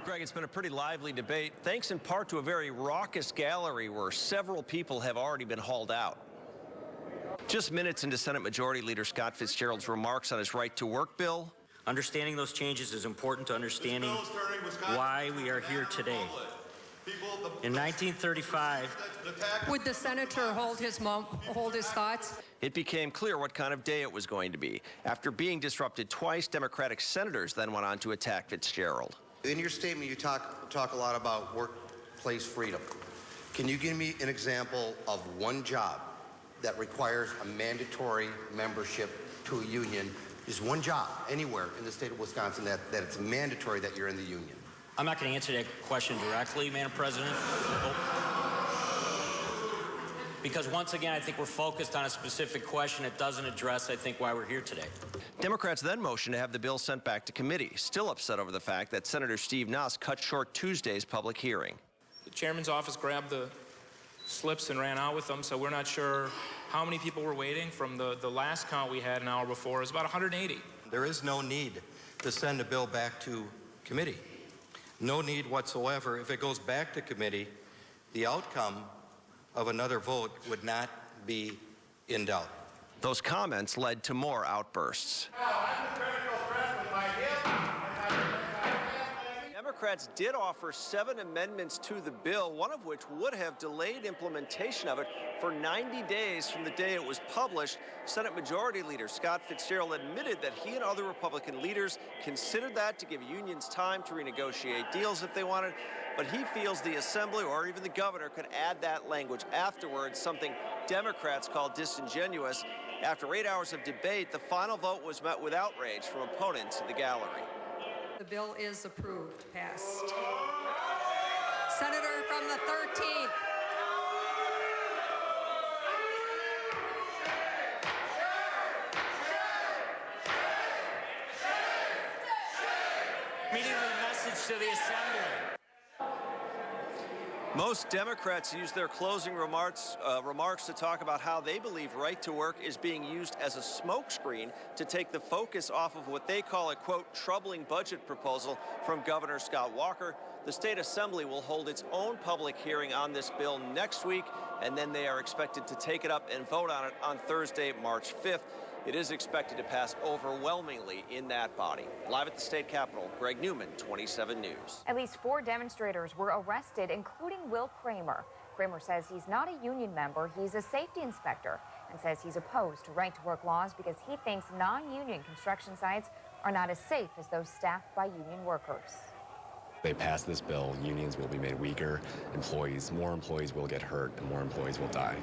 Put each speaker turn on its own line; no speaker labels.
Greg, it's been a pretty lively debate, thanks in part to a very raucous gallery where several people have already been hauled out. Just minutes into Senate Majority Leader Scott Fitzgerald's remarks on his right-to-work bill.
Understanding those changes is important to understanding why we are here today. In 1935,
would the senator hold his thoughts?
It became clear what kind of day it was going to be. After being disrupted twice, Democratic senators then went on to attack Fitzgerald.
In your statement, you talk a lot about workplace freedom. Can you give me an example of one job that requires a mandatory membership to a union? Is one job anywhere in the state of Wisconsin that it's mandatory that you're in the union?
I'm not going to answer that question directly, Madam President. Because once again, I think we're focused on a specific question that doesn't address, I think, why we're here today.
Democrats then motioned to have the bill sent back to committee, still upset over the fact that Senator Steve Nass cut short Tuesday's public hearing.
The chairman's office grabbed the slips and ran out with them, so we're not sure how many people were waiting. From the last count we had an hour before, it was about 180.
There is no need to send a bill back to committee. No need whatsoever. If it goes back to committee, the outcome of another vote would not be in doubt.
Those comments led to more outbursts. Democrats did offer 7 amendments to the bill, one of which would have delayed implementation of it for 90 days from the day it was published. Senate Majority Leader Scott Fitzgerald admitted that he and other Republican leaders considered that to give unions time to renegotiate deals if they wanted, but he feels the Assembly or even the governor could add that language afterwards, something Democrats call disingenuous. After 8 hours of debate, the final vote was met with outrage from opponents in the gallery.
The bill is approved, passed. Senator from the 13th.
Immediately message to the Assembly.
Most Democrats use their closing remarks to talk about how they believe right to work is being used as a smokescreen to take the focus off of what they call a, quote, troubling budget proposal from Governor Scott Walker. The state assembly will hold its own public hearing on this bill next week, and then they are expected to take it up and vote on it on Thursday, March 5th. It is expected to pass overwhelmingly in that body. Live at the state capitol, Greg Newman, 27 News.
At least 4 demonstrators were arrested, including Will Kramer. Kramer says he's not a union member, he's a safety inspector, and says he's opposed to right-to-work laws because he thinks non-union construction sites are not as safe as those staffed by union workers.
If they pass this bill, unions will be made weaker, more employees will get hurt, and more employees will die.